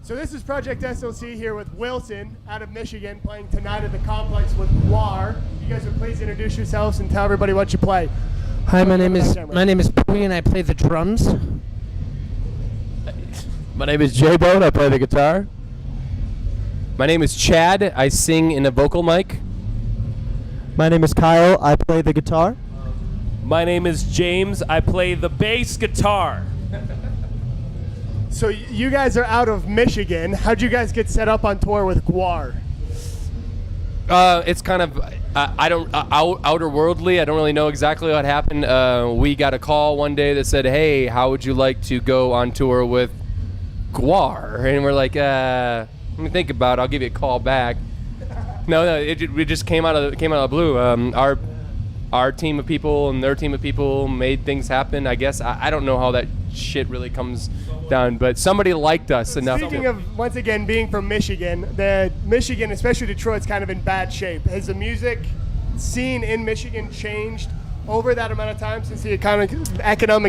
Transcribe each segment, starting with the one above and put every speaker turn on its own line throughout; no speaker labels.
So this is Project SLC here with Wilson out of Michigan, playing tonight at the Complex with Guar. You guys would please introduce yourselves and tell everybody what you play.
Hi, my name is Pui and I play the drums.
My name is J-Bone, I play the guitar.
My name is Chad, I sing in a vocal mic.
My name is Kyle, I play the guitar.
My name is James, I play the bass guitar.
So you guys are out of Michigan. How'd you guys get set up on tour with Guar?
It's kind of outer worldly. I don't really know exactly what happened. We got a call one day that said, "Hey, how would you like to go on tour with Guar?" And we're like, "Let me think about it. I'll give you a call back." No, it just came out of the blue. Our team of people and their team of people made things happen. I guess I don't know how that shit really comes down, but somebody liked us enough.
Speaking of, once again, being from Michigan, Michigan, especially Detroit's kind of in bad shape. Has the music scene in Michigan changed over that amount of time since the economic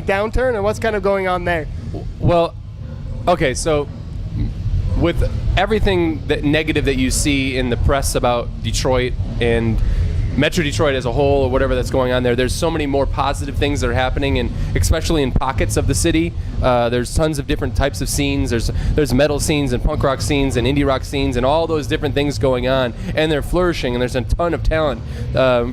downturn, and what's kind of going on there?
Well, okay, so with everything that negative that you see in the press about Detroit and Metro Detroit as a whole, or whatever that's going on there, there's so many more positive things that are happening, and especially in pockets of the city. There's tons of different types of scenes. There's metal scenes and punk rock scenes and indie rock scenes and all those different things going on, and they're flourishing, and there's a ton of talent.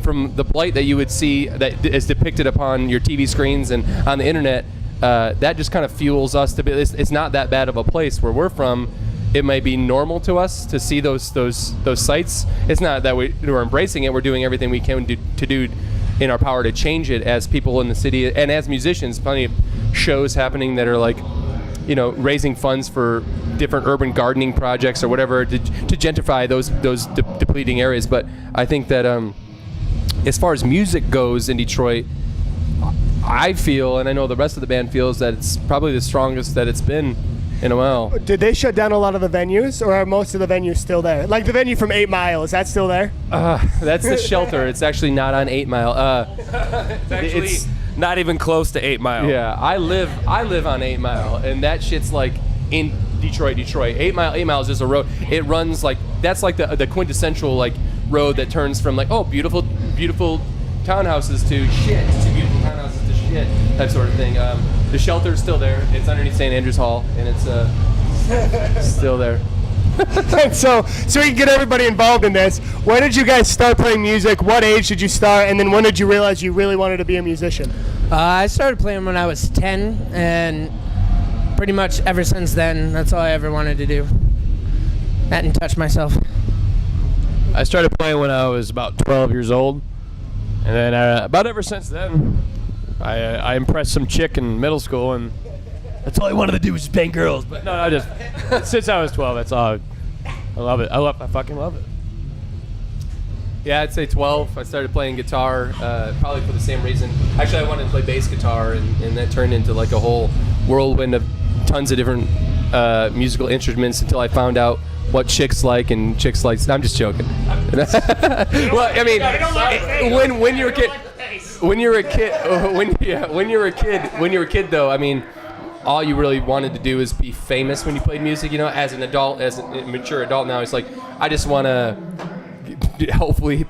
From the blight that you would see that is depicted upon your TV screens and on the internet, that just kind of fuels us to be. It's not that bad of a place where we're from. It might be normal to us to see those sites. It's not that we're embracing it. We're doing everything we can to do in our power to change it as people in the city and as musicians. Plenty of shows happening that are like, raising funds for different urban gardening projects or whatever to gentrify those depleting areas. But I think that as far as music goes in Detroit, I feel, and I know the rest of the band feels, that it's probably the strongest that it's been in a while.
Did they shut down a lot of the venues, or are most of the venues still there? Like the venue from 8 Mile, is that still there?
That's the Shelter. It's actually not on 8 Mile.
It's not even close to 8 Mile.
Yeah, I live on 8 Mile, and that shit's like in Detroit. 8 Mile is just a road. It runs like, that's like the quintessential like road that turns from like, oh, beautiful townhouses to shit, to beautiful townhouses to shit, that sort of thing. The Shelter's still there. It's underneath St. Andrews Hall, and it's still there.
so we can get everybody involved in this. When did you guys start playing music? What age did you start? And then when did you realize you really wanted to be a musician?
I started playing when I was 10, and pretty much ever since then, that's all I ever wanted to do. That and touch myself.
I started playing when I was about 12 years old, and then about ever since then, I impressed some chick in middle school, and that's all I wanted to do was just bang girls. But no, I just since I was 12, that's all. I love it. I fucking love it.
Yeah, I'd say 12. I started playing guitar, probably for the same reason. Actually, I wanted to play bass guitar, and that turned into like a whole whirlwind of tons of different musical instruments until I found out what chicks like and chicks like. I'm just joking. Well, I mean, when you're a kid. When you were a kid, though, I mean, all you really wanted to do is be famous when you played music. As an adult, as a mature adult now, it's like I just want to hopefully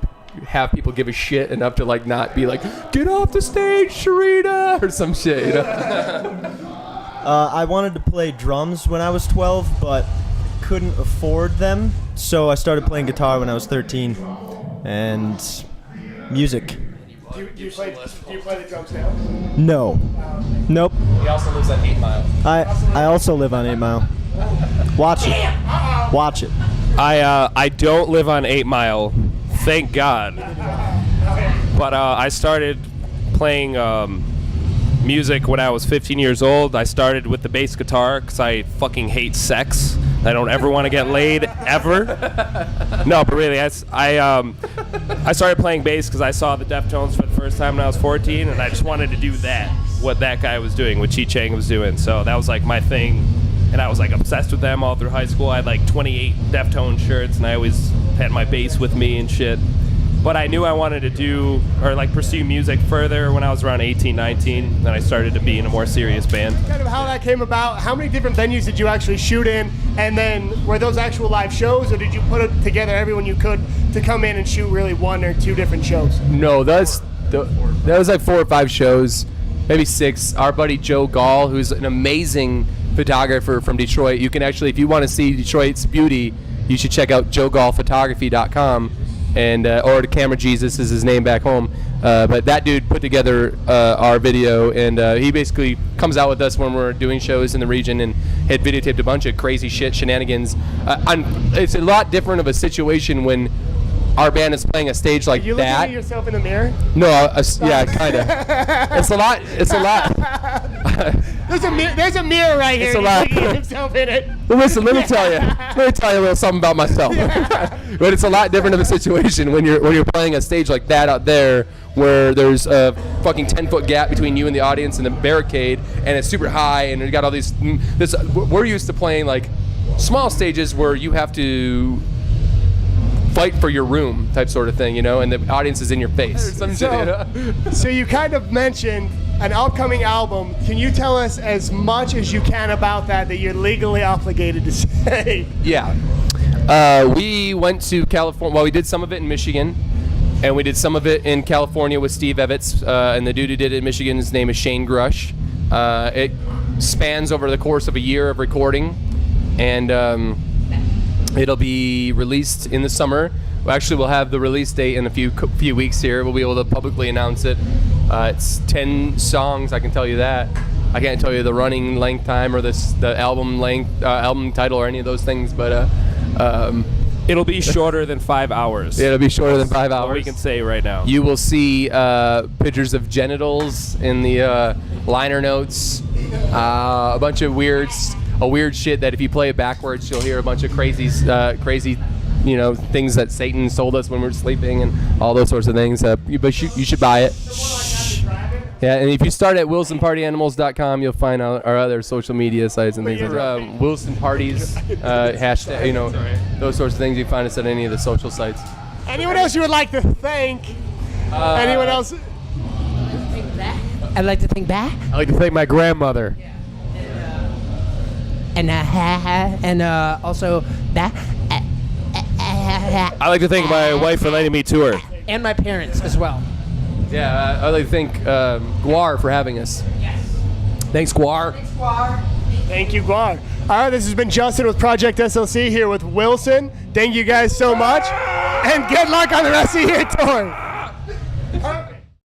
have people give a shit enough to like not be like, get off the stage, Sharita, or some shit.
I wanted to play drums when I was 12, but couldn't afford them, so I started playing guitar when I was 13, and music.
Do you play the drums now?
No. Nope.
He also lives on 8 Mile.
I also live on 8 Mile. Watch it. Watch it.
I don't live on 8 Mile, thank God. But I started playing music when I was 15 years old. I started with the bass guitar because I fucking hate sex. I don't ever want to get laid, ever. No, but really, I started playing bass because I saw the Deftones for the first time when I was 14, and I just wanted to do what that guy was doing, what Chi Chang was doing. So that was like my thing, and I was like obsessed with them all through high school. I had like 28 Deftones shirts, and I always had my bass with me and shit. but I knew I wanted to do or like pursue music further when I was around 18, 19. Then I started to be in a more serious band.
Kind of how that came about. How many different venues did you actually shoot in? And then were those actual live shows, or did you put it together everyone you could to come in and shoot really 1 or 2 different shows?
No, that was like 4 or 5 shows, maybe 6. Our buddy Joe Gall, who's an amazing photographer from Detroit. You can actually, if you want to see Detroit's beauty, you should check out joegallphotography.com. And or the Camera Jesus is his name back home. But that dude put together our video, and he basically comes out with us when we're doing shows in the region, and had videotaped a bunch of crazy shit, shenanigans. It's a lot different of a situation when our band is playing a stage like
Are you looking
that.
at yourself in the mirror?
No, yeah, kind of. It's a lot.
There's a mirror right here.
It's a lot.
He's looking at himself in it.
Well, listen, let me tell you a little something about myself. But it's a lot different of a situation when you're playing a stage like that out there, where there's a fucking 10-foot gap between you and the audience and the barricade, and it's super high, and you got all these. We're used to playing like small stages where you have to fight for your room type sort of thing, you know, and the audience is in your face.
So you kind of mentioned an upcoming album. Can you tell us as much as you can about that you're legally obligated to say?
Yeah. We went to California. Well, we did some of it in Michigan, and we did some of it in California with Steve Evitz, and the dude who did it in Michigan, his name is Shane Grush. It spans over the course of a year of recording, and it'll be released in the summer. We'll have the release date in a few weeks here. We'll be able to publicly announce it. It's 10 songs, I can tell you that. I can't tell you the running length time or the album length, album title or any of those things, but
It'll be shorter than 5 hours.
It'll be shorter than 5 hours.
What we can say right now.
You will see pictures of genitals in the liner notes. A bunch of weird shit that if you play it backwards, you'll hear a bunch of crazy, things that Satan told us when we were sleeping and all those sorts of things. But you should buy it. Yeah, and if you start at wilsonpartyanimals.com, you'll find our other social media sites and things. Wilson Parties, hashtag, those sorts of things. You can find us at any of the social sites.
Anyone else you would like to thank? Anyone else?
I'd like to think back.
I'd like to thank my grandmother.
And also that.
I'd like to thank my wife for letting me tour.
And my parents as well.
Yeah, I'd like to thank Guar for having us.
Yes.
Thanks, Guar.
Thank you, Guar. All right, this has been Justin with Project SLC here with Wilson. Thank you guys so much, and good luck on the rest of your tour.